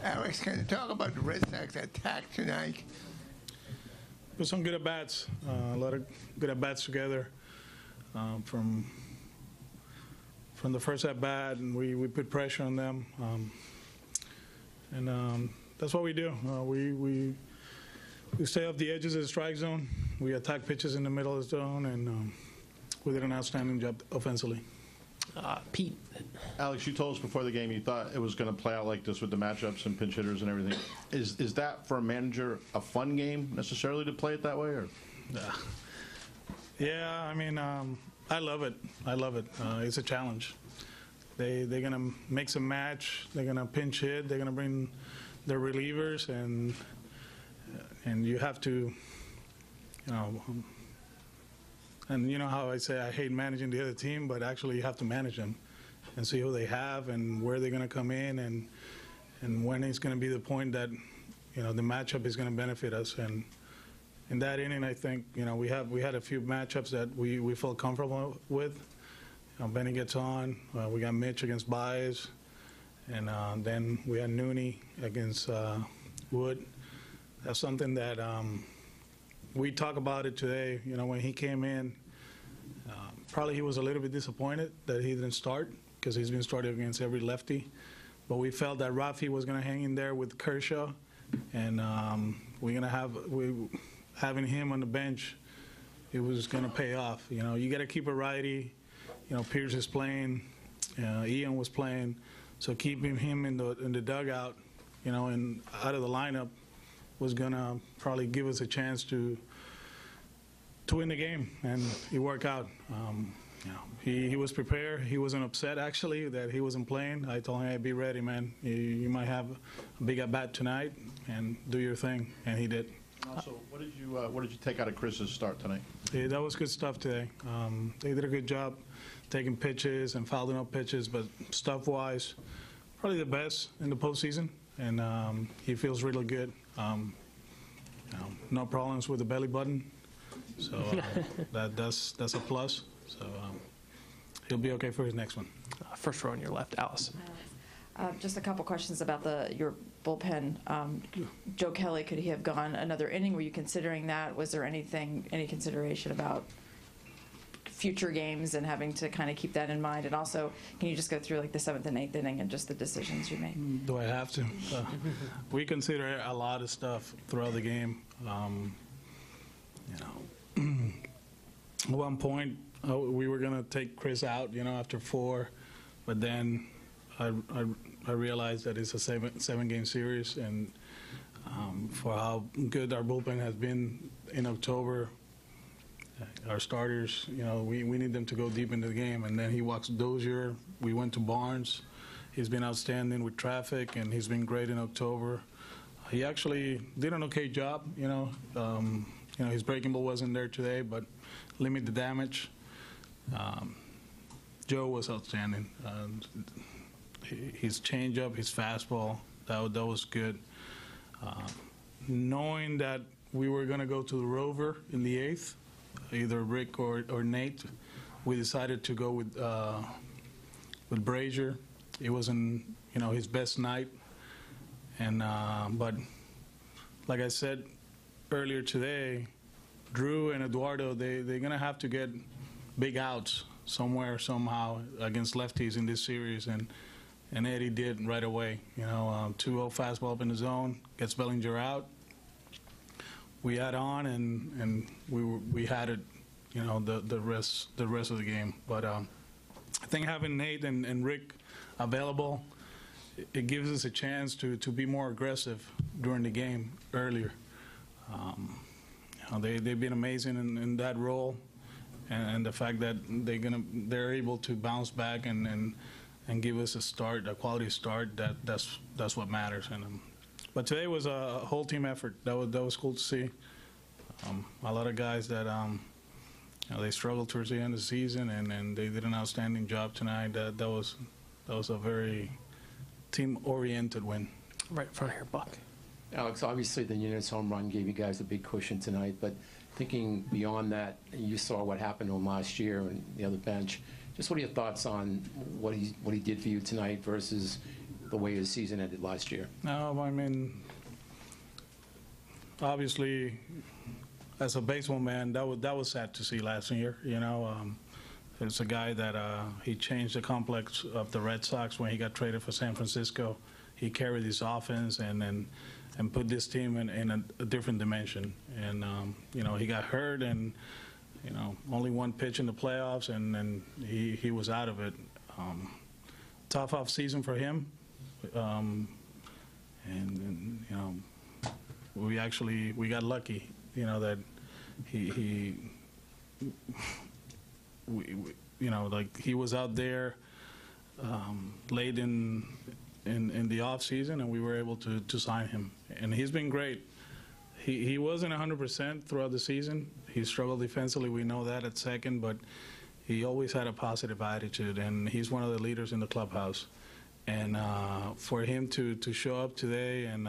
Alex, can you talk about the Red Sox attack tonight? Put some good at-bats, a lot of good at-bats together. From the first at-bat, and we put pressure on them. That's what we do. We stay off the edges of the strike zone. We attack pitches in the middle of the zone, and we did an outstanding job offensively. Pete. Alex, you told us before the game you thought it was going to play out like this with the matchups and pinch hitters and everything. Is that, for a manager, a fun game necessarily to play it that way? Or? Yeah, I mean, I love it. I love it. It's a challenge. They're going to mix and match. They're going to pinch hit. They're going to bring their relievers, and you have to, you know, and you know how I say I hate managing the other team, but actually you have to manage them and see who they have and where they're going to come in, and when it's going to be the point that, you know, the matchup is going to benefit us. And in that inning, I think, you know, we had a few matchups that we felt comfortable with. You know, Benny gets on. We got Mitch against Baez, and then we had Nooney against Wood. That's something that we talk about it today. You know, when he came in, probably he was a little bit disappointed that he didn't start because he's been starting against every lefty. But we felt that Rafi was going to hang in there with Kershaw, and we're going to having him on the bench, it was going to pay off. You know, you got to keep a righty. You know, Pierce is playing, Ian was playing, so keeping him in the dugout, you know, and out of the lineup was gonna probably give us a chance to win the game, and it worked out. You know, he was prepared. He wasn't upset actually that he wasn't playing. I told him, "Hey, be ready, man. You might have a big at bat tonight, and do your thing," and he did. Also, what did you take out of Chris's start tonight? Yeah, that was good stuff today. They did a good job taking pitches and fouling up pitches, but stuff-wise, probably the best in the postseason, and he feels really good. You know, no problems with the belly button, so that's a plus. So he'll be okay for his next one. First row on your left, Alice. Just a couple questions about your bullpen. Joe Kelly, could he have gone another inning? Were you considering that? Was there any consideration about future games and having to kind of keep that in mind? And also, can you just go through like the 7th and 8th inning and just the decisions you made? Do I have to? We consider a lot of stuff throughout the game. You know, at one point we were going to take Chris out, you know, after 4, but then I realized that it's a seven-game series, and for how good our bullpen has been in October, our starters, you know, we need them to go deep into the game. And then he walks Dozier. We went to Barnes. He's been outstanding with traffic, and he's been great in October. He actually did an okay job, you know. You know, his breaking ball wasn't there today, but limit the damage. Joe was outstanding. His changeup, his fastball, that was good. Knowing that we were going to go to the Rover in the 8th, either Rick or Nate, we decided to go with Brazier. It wasn't, you know, his best night, and but like I said earlier today, Drew and Eduardo, they're gonna have to get big outs somewhere somehow against lefties in this series, and Eddie did right away. You know, 2-0 fastball up in the zone, gets Bellinger out. We had on, and we had it, you know, the rest of the game. But I think having Nate and Rick available, it gives us a chance to be more aggressive during the game earlier. You know, they've been amazing in that role, and the fact that they're able to bounce back and give us a quality start. That's what matters. And but today was a whole team effort. That was cool to see. A lot of guys that you know, they struggled towards the end of the season, and they did an outstanding job tonight. That was a very team-oriented win. Right in front of here, Buck. Alex, obviously the Nunez home run gave you guys a big cushion tonight, but thinking beyond that, you saw what happened to him last year and the other bench. Just what are your thoughts on what he did for you tonight versus the way his season ended last year? No, I mean, obviously, as a baseball man, that was sad to see last year. You know, it's a guy that he changed the complex of the Red Sox when he got traded for San Francisco. He carried this offense and put this team in a different dimension. And you know, he got hurt and, you know, only one pitch in the playoffs, and he was out of it. Tough off season for him, and you know, we got lucky, you know, that we you know, like, he was out there late in the off season, and we were able to sign him, and he's been great. He wasn't 100% throughout the season. He struggled defensively, we know that, at second, but he always had a positive attitude, and he's one of the leaders in the clubhouse. And for him to show up today and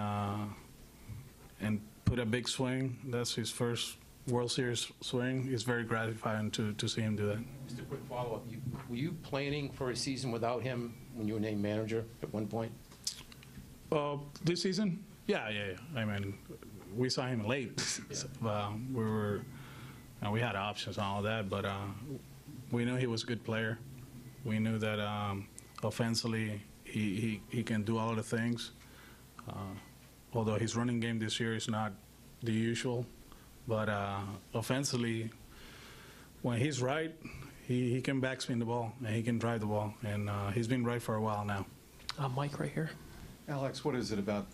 put a big swing, that's his first World Series swing, is very gratifying to see him do that. Just a quick follow-up. Were you planning for a season without him when you were named manager at one point? This season? Yeah. I mean, we saw him late. So, we had options and all that, but we knew he was a good player. We knew that offensively he can do all the things. Although his running game this year is not the usual, but offensively, when he's right, he can backspin the ball and he can drive the ball, and he's been right for a while now. Mike right here. Alex, what is it about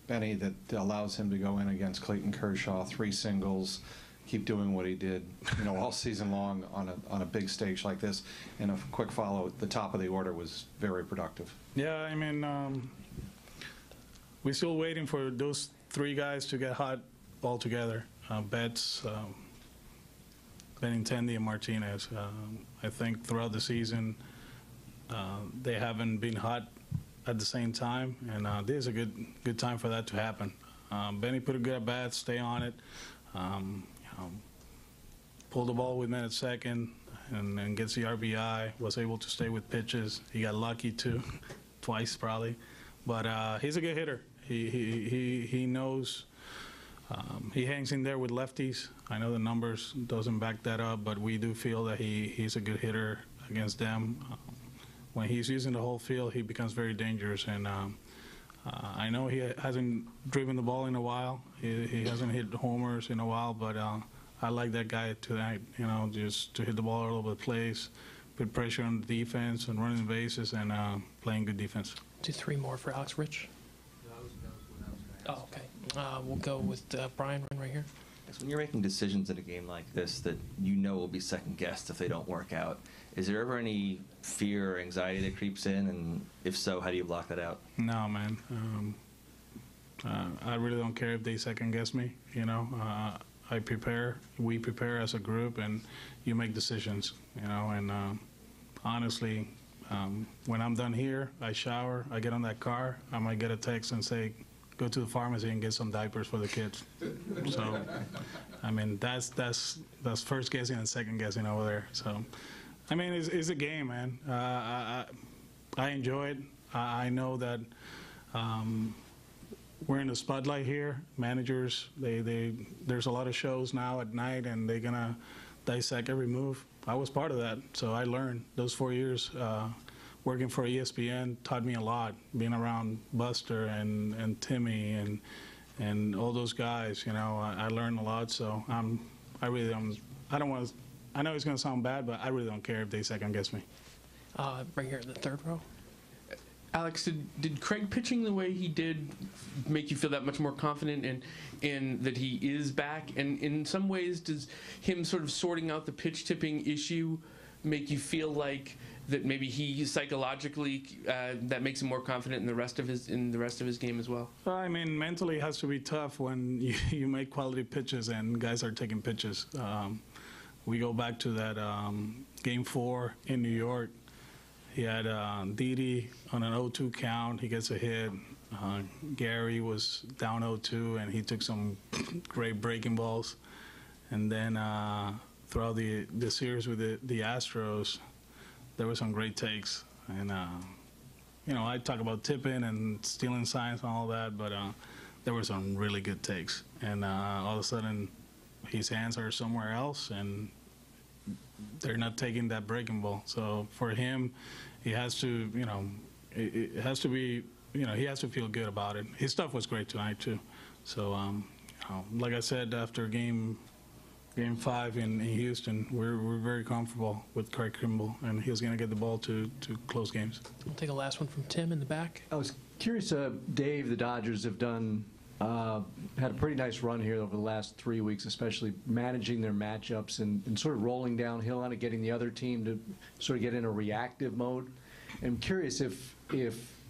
Benny that allows him to go in against Clayton Kershaw, 3 singles, keep doing what he did, you know, all season long on a big stage like this? And a quick follow, the top of the order was very productive. Yeah, I mean, we're still waiting for those 3 guys to get hot all together. Betts, Benintendi, and Martinez. I think throughout the season, they haven't been hot at the same time, and this is a good time for that to happen. Benny put a good at bat, stay on it, you know, pull the ball with men at second, and gets the RBI. Was able to stay with pitches. He got lucky too, twice probably, but he's a good hitter. He knows. He hangs in there with lefties. I know the numbers doesn't back that up, but we do feel that he's a good hitter against them. When he's using the whole field, he becomes very dangerous. And I know he hasn't driven the ball in a while. He hasn't hit homers in a while, but I like that guy tonight, you know, just to hit the ball all over the place, put pressure on the defense and running the bases and playing good defense. 2-3 more for Alex. Rich? Oh, okay. We'll go with Brian right here. When you're making decisions in a game like this that you know will be second guessed if they don't work out, is there ever any fear or anxiety that creeps in, and if so, how do you block that out? No, man. I really don't care if they second guess me. You know, I prepare. We prepare as a group, and you make decisions. You know, and honestly, when I'm done here, I shower, I get on that car, I might get a text and say, go to the pharmacy and get some diapers for the kids. So, I mean, that's first guessing and second guessing over there. So, I mean, it's a game, man. I enjoy it. I know that we're in the spotlight here. Managers, there's a lot of shows now at night, and they're gonna dissect every move. I was part of that, so I learned. Those 4 years working for ESPN taught me a lot. Being around Buster and Timmy and all those guys, you know, I learned a lot. So I really don't. I don't want to. I know it's going to sound bad, but I really don't care if they second guess me. Right here in the third row. Alex, did Craig pitching the way he did make you feel that much more confident in that he is back? And in some ways, does him sort of sorting out the pitch tipping issue make you feel like that maybe he psychologically that makes him more confident in the rest of his game as well? Well, I mean, mentally it has to be tough when you make quality pitches and guys are taking pitches. We go back to that Game 4 in New York. He had Didi on an 0-2 count. He gets a hit. Gary was down 0-2, and he took some great breaking balls. And then throughout the series with the Astros, there were some great takes. And I talk about tipping and stealing signs and all that, but there were some really good takes. And all of a sudden, his hands are somewhere else, and they're not taking that breaking ball. So for him, he has to, it has to be, he has to feel good about it. His stuff was great tonight, too. So, like I said, after Game 5 in Houston, we're very comfortable with Craig Kimbrell, and he's going to get the ball to close games. We'll take a last one from Tim in the back. I was curious, Dave, the Dodgers have had a pretty nice run here over the last 3 weeks, especially managing their matchups and sort of rolling downhill on it, getting the other team to sort of get in a reactive mode. And I'm curious if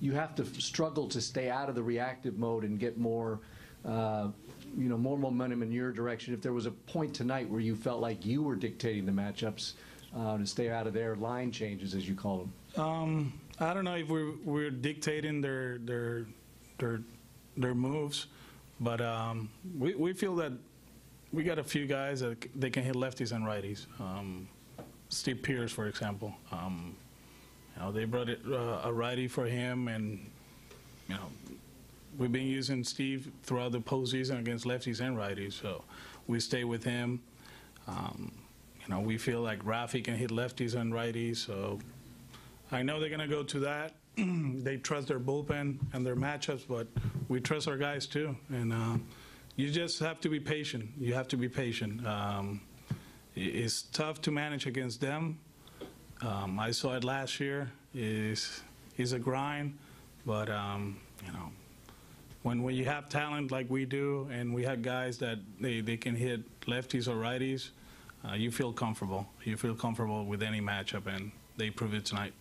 you have to struggle to stay out of the reactive mode and get more more momentum in your direction, if there was a point tonight where you felt like you were dictating the matchups to stay out of their line changes, as you call them. I don't know if we're dictating their moves, but we feel that we got a few guys that they can hit lefties and righties. Steve Pierce, for example, they brought a righty for him, and we've been using Steve throughout the postseason against lefties and righties, so we stay with him. We feel like Rafi can hit lefties and righties, so I know they're going to go to that. They trust their bullpen and their matchups, but we trust our guys too. And you just have to be patient. You have to be patient. It's tough to manage against them. I saw it last year. It's a grind, but when you have talent like we do, and we have guys that they can hit lefties or righties, you feel comfortable. You feel comfortable with any matchup, and they prove it tonight.